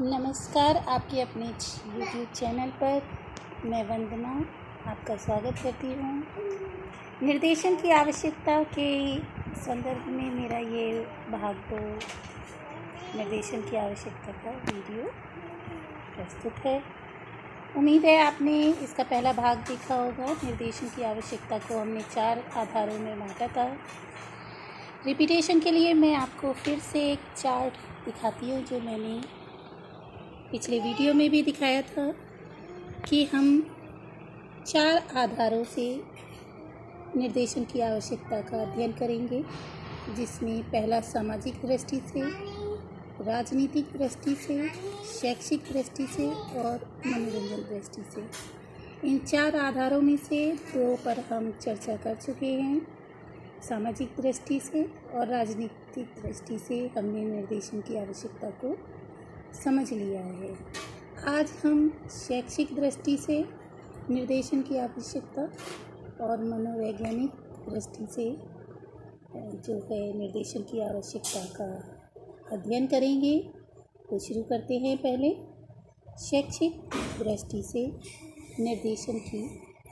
नमस्कार, आपके अपने यूट्यूब चैनल पर मैं वंदना आपका स्वागत करती हूँ। निर्देशन की आवश्यकता के संदर्भ में मेरा ये भाग 2 निर्देशन की आवश्यकता का वीडियो प्रस्तुत है। उम्मीद है आपने इसका पहला भाग देखा होगा। निर्देशन की आवश्यकता को हमने 4 आधारों में बांटा था। रिपीटेशन के लिए मैं आपको फिर से एक चार्ट दिखाती हूँ जो मैंने पिछले वीडियो में भी दिखाया था कि हम 4 आधारों से निर्देशन की आवश्यकता का अध्ययन करेंगे, जिसमें पहला सामाजिक दृष्टि से, राजनीतिक दृष्टि से, शैक्षिक दृष्टि से और मनोरंजन दृष्टि से। इन 4 आधारों में से 2 पर हम चर्चा कर चुके हैं। सामाजिक दृष्टि से और राजनीतिक दृष्टि से हमने निर्देशन की आवश्यकता को समझ लिया है। आज हम शैक्षिक दृष्टि से निर्देशन की आवश्यकता और मनोवैज्ञानिक दृष्टि से जो है निर्देशन की आवश्यकता का अध्ययन करेंगे। तो शुरू करते हैं। पहले शैक्षिक दृष्टि से निर्देशन की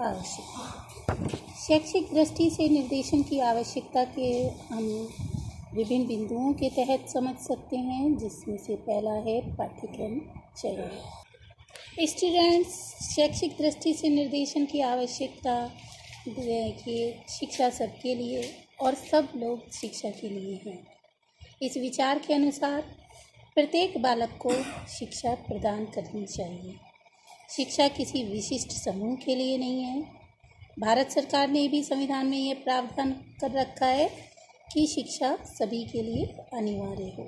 आवश्यकता। शैक्षिक दृष्टि से निर्देशन की आवश्यकता के हम विभिन्न बिंदुओं के तहत समझ सकते हैं, जिसमें से पहला है पाठ्यक्रम चयन। स्टूडेंट्स, शैक्षिक दृष्टि से निर्देशन की आवश्यकता कि शिक्षा सबके लिए और सब लोग शिक्षा के लिए हैं। इस विचार के अनुसार प्रत्येक बालक को शिक्षा प्रदान करनी चाहिए। शिक्षा किसी विशिष्ट समूह के लिए नहीं है। भारत सरकार ने भी संविधान में यह प्रावधान कर रखा है कि शिक्षा सभी के लिए अनिवार्य हो।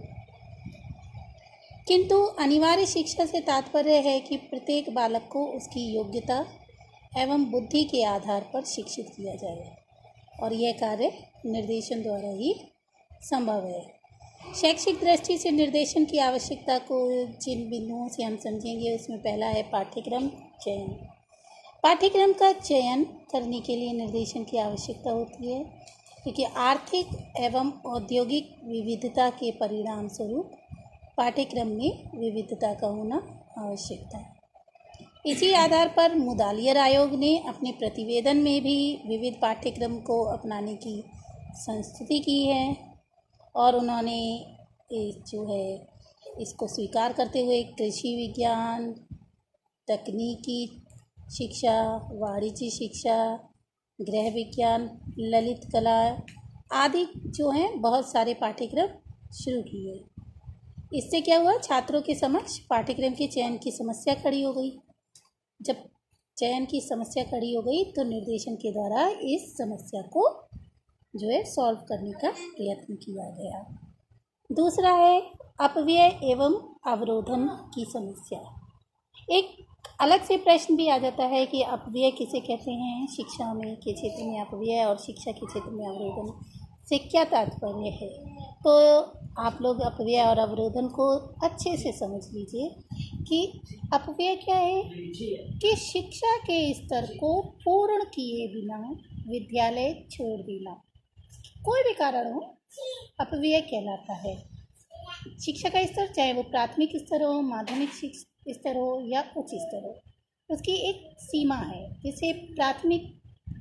किंतु अनिवार्य शिक्षा से तात्पर्य है कि प्रत्येक बालक को उसकी योग्यता एवं बुद्धि के आधार पर शिक्षित किया जाए, और यह कार्य निर्देशन द्वारा ही संभव है। शैक्षिक दृष्टि से निर्देशन की आवश्यकता को जिन बिंदुओं से हम समझेंगे, उसमें पहला है पाठ्यक्रम चयन। पाठ्यक्रम का चयन करने के लिए निर्देशन की आवश्यकता होती है, क्योंकि आर्थिक एवं औद्योगिक विविधता के परिणाम स्वरूप पाठ्यक्रम में विविधता का होना आवश्यक है। इसी आधार पर मुदालियर आयोग ने अपने प्रतिवेदन में भी विविध पाठ्यक्रम को अपनाने की संस्तुति की है, और उन्होंने जो है इसको स्वीकार करते हुए कृषि विज्ञान, तकनीकी शिक्षा, वाणिज्य शिक्षा, गृह विज्ञान, ललित कला आदि जो हैं बहुत सारे पाठ्यक्रम शुरू किए। इससे क्या हुआ, छात्रों के समक्ष पाठ्यक्रम के चयन की समस्या खड़ी हो गई। जब चयन की समस्या खड़ी हो गई तो निर्देशन के द्वारा इस समस्या को जो है सॉल्व करने का प्रयत्न किया गया। दूसरा है अपव्यय एवं अवरोधन की समस्या। एक अलग से प्रश्न भी आ जाता है कि अपव्यय किसे कहते हैं। शिक्षा में के क्षेत्र में अपव्यय और शिक्षा के क्षेत्र में अवरोधन से क्या तात्पर्य है। तो आप लोग अपव्यय और अवरोधन को अच्छे से समझ लीजिए कि अपव्यय क्या है कि शिक्षा के स्तर को पूर्ण किए बिना विद्यालय छोड़ देना, कोई भी कारण हो, अपव्यय कहलाता है। शिक्षा का स्तर चाहे वो प्राथमिक स्तर हो, माध्यमिक स्तर हो या उच्च स्तर हो, उसकी एक सीमा है। जैसे प्राथमिक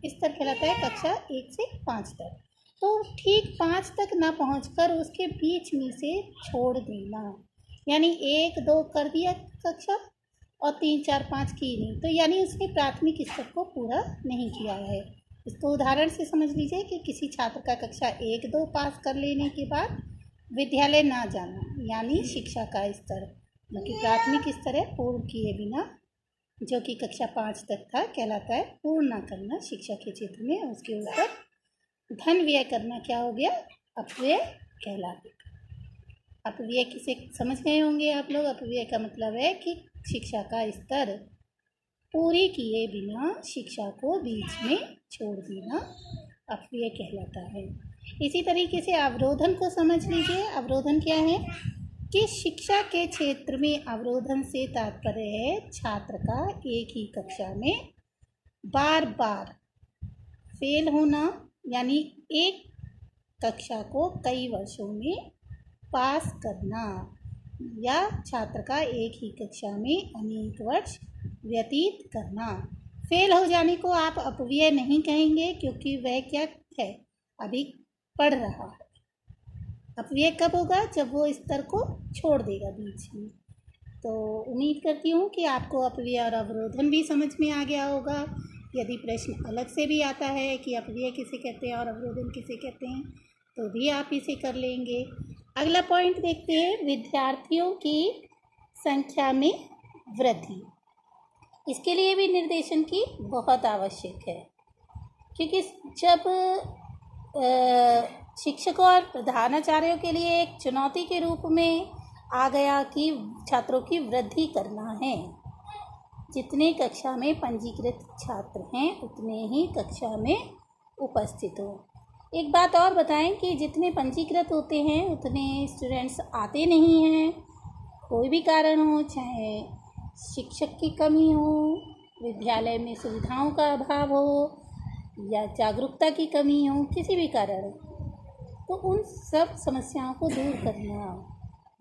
स्तर कहलाता है कक्षा 1 से 5 तक, तो ठीक 5 तक ना पहुंचकर उसके बीच में से छोड़ देना, यानी 1, 2 कर दिया कक्षा और 3, 4, 5 की नहीं, तो यानी उसने प्राथमिक स्तर को पूरा नहीं किया है। इसको उदाहरण से समझ लीजिए कि किसी छात्र का कक्षा 1, 2 पास कर लेने के बाद विद्यालय ना जाना, यानी शिक्षा का स्तर जो कि प्राथमिक स्तर है पूर्ण किए बिना, जो कि कक्षा 5 तक था, कहलाता है पूर्ण ना करना शिक्षा के क्षेत्र में। उसके ऊपर धन व्यय करना क्या हो गया, अपव्यय कहलाता। अपव्यय किसे समझ गए होंगे आप लोग। अपव्यय का मतलब है कि शिक्षा का स्तर पूरी किए बिना शिक्षा को बीच में छोड़ देना अपव्यय कहलाता है। इसी तरीके से अवरोधन को समझ लीजिए। अवरोधन क्या है कि शिक्षा के क्षेत्र में अवरोधन से तात्पर्य है छात्र का एक ही कक्षा में बार बार फेल होना, यानी एक कक्षा को कई वर्षों में पास करना, या छात्र का एक ही कक्षा में अनेक वर्ष व्यतीत करना। फेल हो जाने को आप अपव्यय नहीं कहेंगे, क्योंकि वह क्या है, अभी पढ़ रहा है। अपव्यय कब होगा, जब वो स्तर को छोड़ देगा बीच में। तो उम्मीद करती हूँ कि आपको अपव्यय और अवरोधन भी समझ में आ गया होगा। यदि प्रश्न अलग से भी आता है कि अपव्यय किसे कहते हैं और अवरोधन किसे कहते हैं, तो भी आप इसे कर लेंगे। अगला पॉइंट देखते हैं, विद्यार्थियों की संख्या में वृद्धि। इसके लिए भी निर्देशन की बहुत आवश्यक है, क्योंकि जब शिक्षकों और प्रधानाचार्यों के लिए एक चुनौती के रूप में आ गया कि छात्रों की वृद्धि करना है। जितने कक्षा में पंजीकृत छात्र हैं उतने ही कक्षा में उपस्थित हो। एक बात और बताएं कि जितने पंजीकृत होते हैं उतने स्टूडेंट्स आते नहीं हैं। कोई भी कारण हो, चाहे शिक्षक की कमी हो, विद्यालय में सुविधाओं का अभाव हो, या जागरूकता की कमी हो, किसी भी कारण, तो उन सब समस्याओं को दूर करना,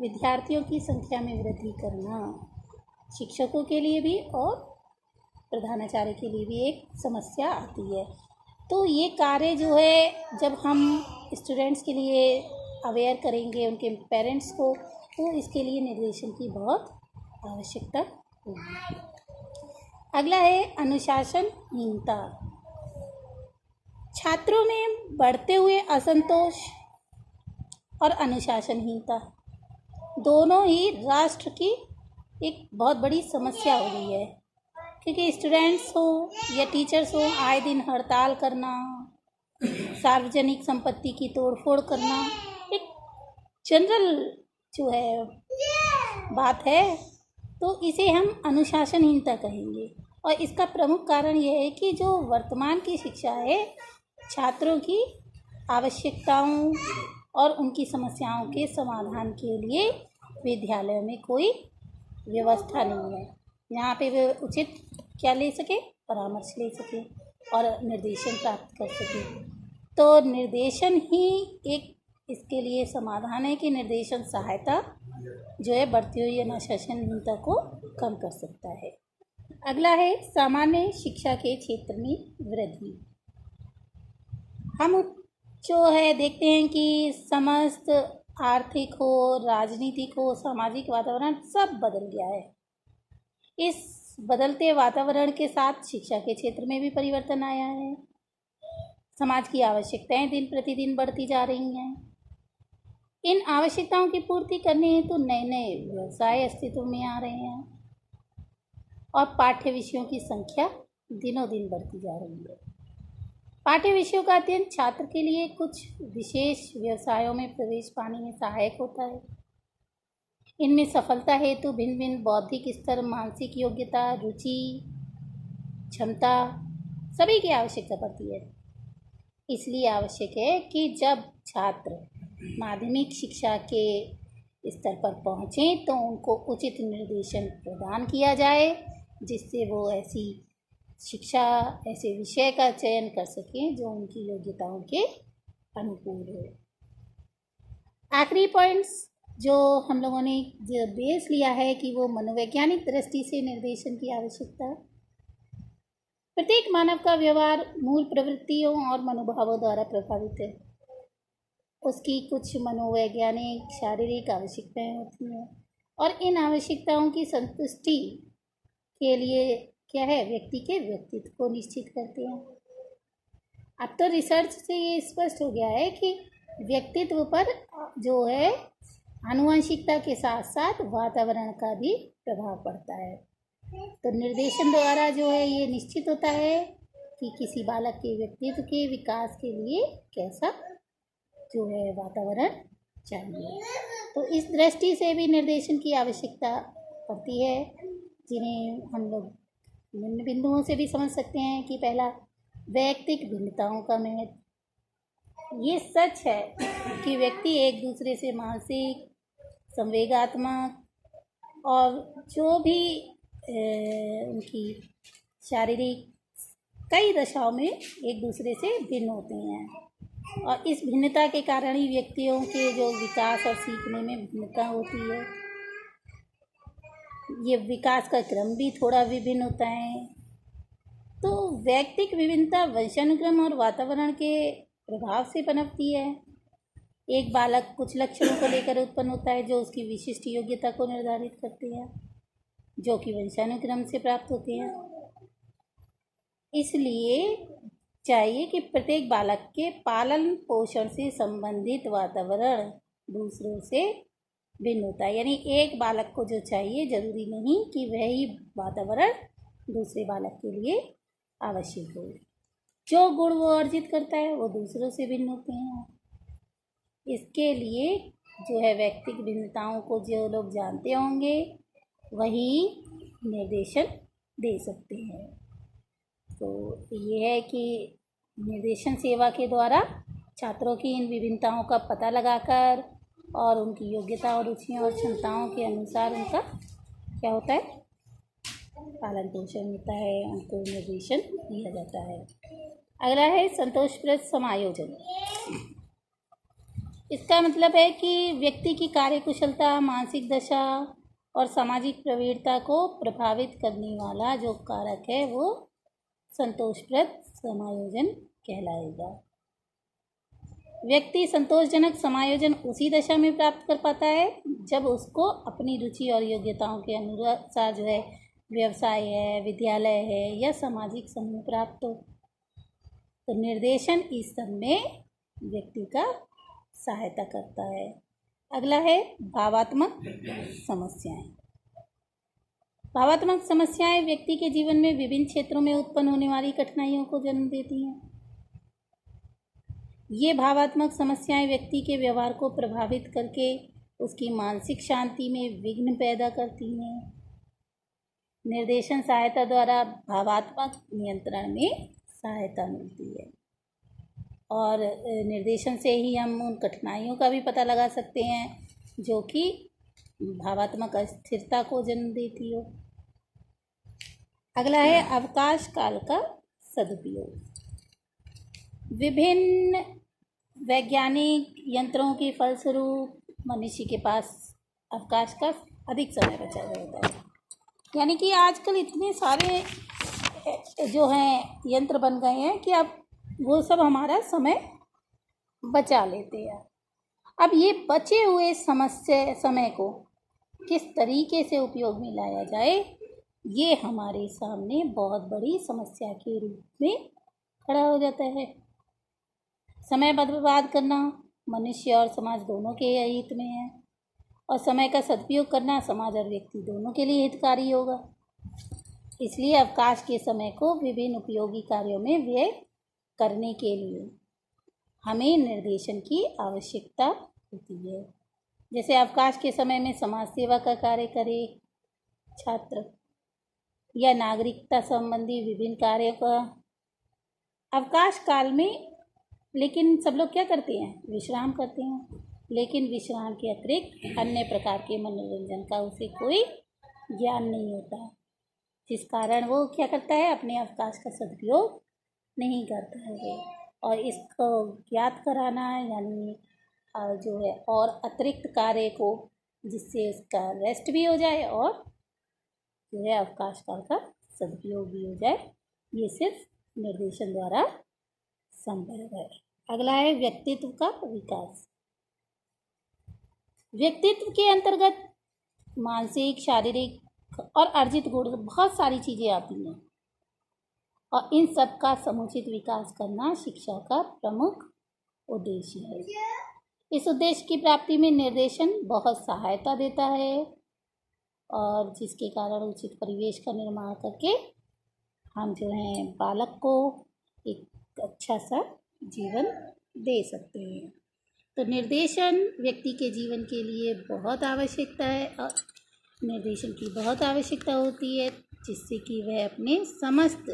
विद्यार्थियों की संख्या में वृद्धि करना शिक्षकों के लिए भी और प्रधानाचार्य के लिए भी एक समस्या आती है। तो ये कार्य जो है, जब हम स्टूडेंट्स के लिए अवेयर करेंगे, उनके पेरेंट्स को, तो इसके लिए निर्देशन की बहुत आवश्यकता होगी। अगला है अनुशासनहीनता। छात्रों में बढ़ते हुए असंतोष और अनुशासनहीनता दोनों ही राष्ट्र की एक बहुत बड़ी समस्या हो गई है, क्योंकि स्टूडेंट्स हो या टीचर्स हो, आए दिन हड़ताल करना, सार्वजनिक संपत्ति की तोड़फोड़ करना, एक जनरल जो है बात है, तो इसे हम अनुशासनहीनता कहेंगे। और इसका प्रमुख कारण यह है कि जो वर्तमान की शिक्षा है, छात्रों की आवश्यकताओं और उनकी समस्याओं के समाधान के लिए विद्यालय में कोई व्यवस्था नहीं है, यहाँ पे वे उचित क्या ले सके, परामर्श ले सके और निर्देशन प्राप्त कर सके। तो निर्देशन ही एक इसके लिए समाधान है कि निर्देशन सहायता जो है बढ़ती हुई अनुशासनहीनता को कम कर सकता है। अगला है सामान्य शिक्षा के क्षेत्र में वृद्धि। हम जो है देखते हैं कि समस्त आर्थिक हो, राजनीतिक हो, सामाजिक वातावरण सब बदल गया है। इस बदलते वातावरण के साथ शिक्षा के क्षेत्र में भी परिवर्तन आया है। समाज की आवश्यकताएं दिन प्रतिदिन बढ़ती जा रही हैं। इन आवश्यकताओं की पूर्ति करने हेतु नए नए व्यवसाय अस्तित्व में आ रहे हैं और पाठ्य विषयों की संख्या दिनों दिन बढ़ती जा रही है। पाठ्य विषयों का अध्ययन छात्र के लिए कुछ विशेष व्यवसायों में प्रवेश पाने में सहायक होता है। इनमें सफलता हेतु भिन्न भिन्न बौद्धिक स्तर, मानसिक योग्यता, रुचि, क्षमता सभी की आवश्यकता पड़ती है। इसलिए आवश्यक है कि जब छात्र माध्यमिक शिक्षा के स्तर पर पहुँचें तो उनको उचित निर्देशन प्रदान किया जाए, जिससे वो ऐसी शिक्षा, ऐसे विषय का चयन कर सकें जो उनकी योग्यताओं के अनुकूल हो। आखिरी पॉइंट्स जो हम लोगों ने जो बेस लिया है कि वो मनोवैज्ञानिक दृष्टि से निर्देशन की आवश्यकता। प्रत्येक मानव का व्यवहार मूल प्रवृत्तियों और मनोभावों द्वारा प्रभावित है। उसकी कुछ मनोवैज्ञानिक, शारीरिक आवश्यकताएं होती हैं और इन आवश्यकताओं की संतुष्टि के लिए क्या है, व्यक्ति के व्यक्तित्व को निश्चित करते हैं। अब तो रिसर्च से ये स्पष्ट हो गया है कि व्यक्तित्व पर जो है आनुवंशिकता के साथ साथ वातावरण का भी प्रभाव पड़ता है। तो निर्देशन द्वारा जो है ये निश्चित होता है कि किसी बालक के व्यक्तित्व के विकास के लिए कैसा जो है वातावरण चाहिए। तो इस दृष्टि से भी निर्देशन की आवश्यकता पड़ती है, जिन्हें हम लोग निम्न बिंदुओं से भी समझ सकते हैं कि पहला, वैयक्तिक भिन्नताओं का महत्व। ये सच है कि व्यक्ति एक दूसरे से मानसिक, संवेगात्मक और जो भी उनकी शारीरिक कई दशाओं में एक दूसरे से भिन्न होते हैं और इस भिन्नता के कारण ही व्यक्तियों के जो विकास और सीखने में भिन्नता होती है। ये विकास का क्रम भी थोड़ा विभिन्न होता है। तो वैयक्तिक विभिन्नता वंशानुक्रम और वातावरण के प्रभाव से पनपती है। एक बालक कुछ लक्षणों को लेकर उत्पन्न होता है जो उसकी विशिष्ट योग्यता को निर्धारित करते हैं, जो कि वंशानुक्रम से प्राप्त होते हैं। इसलिए चाहिए कि प्रत्येक बालक के पालन पोषण से संबंधित वातावरण दूसरों से भिन्न होता है। यानी एक बालक को जो चाहिए जरूरी नहीं कि वही वातावरण दूसरे बालक के लिए आवश्यक हो। जो गुण वो अर्जित करता है वो दूसरों से भिन्न होते हैं। इसके लिए जो है व्यक्तिगत भिन्नताओं को जो लोग जानते होंगे वही निर्देशन दे सकते हैं। तो ये है कि निर्देशन सेवा के द्वारा छात्रों की इन विभिन्नताओं का पता लगाकर और उनकी योग्यता और रुचियों और क्षमताओं के अनुसार उनका क्या होता है, पालन पोषण होता है, उनको निर्देशन दिया जाता है। अगला है संतोषप्रद समायोजन। इसका मतलब है कि व्यक्ति की कार्यकुशलता, मानसिक दशा और सामाजिक प्रवृत्ता को प्रभावित करने वाला जो कारक है वो संतोषप्रद समायोजन कहलाएगा। व्यक्ति संतोषजनक समायोजन उसी दशा में प्राप्त कर पाता है जब उसको अपनी रुचि और योग्यताओं के अनुसार जो है व्यवसाय है, विद्यालय है या सामाजिक समूह प्राप्त हो। तो निर्देशन इस सब में व्यक्ति का सहायता करता है। अगला है भावात्मक समस्याएं। भावात्मक समस्याएं व्यक्ति के जीवन में विभिन्न क्षेत्रों में उत्पन्न होने वाली कठिनाइयों को जन्म देती हैं। ये भावात्मक समस्याएं व्यक्ति के व्यवहार को प्रभावित करके उसकी मानसिक शांति में विघ्न पैदा करती हैं। निर्देशन सहायता द्वारा भावात्मक नियंत्रण में सहायता मिलती है और निर्देशन से ही हम उन कठिनाइयों का भी पता लगा सकते हैं जो कि भावात्मक अस्थिरता को जन्म देती हो। अगला है अवकाश काल का सदुपयोग। विभिन्न वैज्ञानिक यंत्रों के फलस्वरूप मनुष्य के पास अवकाश का अधिक समय बचा रहता है। यानी कि आजकल इतने सारे जो हैं यंत्र बन गए हैं कि अब वो सब हमारा समय बचा लेते हैं। अब ये बचे हुए समय को किस तरीके से उपयोग में लाया जाए, ये हमारे सामने बहुत बड़ी समस्या के रूप में खड़ा हो जाता है। समय बर्बाद करना मनुष्य और समाज दोनों के हित में है और समय का सदुपयोग करना समाज और व्यक्ति दोनों के लिए हितकारी होगा। इसलिए अवकाश के समय को विभिन्न उपयोगी कार्यों में व्यय करने के लिए हमें निर्देशन की आवश्यकता होती है। जैसे अवकाश के समय में समाज सेवा का कार्य करे छात्र या नागरिकता संबंधी विभिन्न कार्यों का अवकाश काल में, लेकिन सब लोग क्या करते हैं, विश्राम करते हैं। लेकिन विश्राम के अतिरिक्त अन्य प्रकार के मनोरंजन का उसे कोई ज्ञान नहीं होता, जिस कारण वो क्या करता है, अपने अवकाश का सदुपयोग नहीं करता है। और इसको ज्ञात कराना यानी जो है और अतिरिक्त कार्य को जिससे उसका रेस्ट भी हो जाए और जो है अवकाश काल का सदुपयोग भी हो जाए, ये सिर्फ निर्देशन द्वारा संभव है। अगला है व्यक्तित्व का विकास। व्यक्तित्व के अंतर्गत मानसिक, शारीरिक और अर्जित गुण बहुत सारी चीज़ें आती हैं और इन सब का समुचित विकास करना शिक्षा का प्रमुख उद्देश्य है। इस उद्देश्य की प्राप्ति में निर्देशन बहुत सहायता देता है और जिसके कारण उचित परिवेश का निर्माण करके हम जो हैं बालक को एक अच्छा सा जीवन दे सकते हैं। तो निर्देशन व्यक्ति के जीवन के लिए बहुत आवश्यकता है और निर्देशन की बहुत आवश्यकता होती है जिससे कि वह अपने समस्त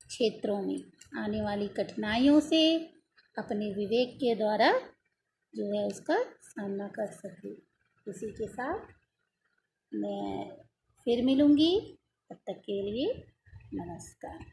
क्षेत्रों में आने वाली कठिनाइयों से अपने विवेक के द्वारा जो है उसका सामना कर सके। इसी के साथ मैं फिर मिलूँगी, तब तक के लिए नमस्कार।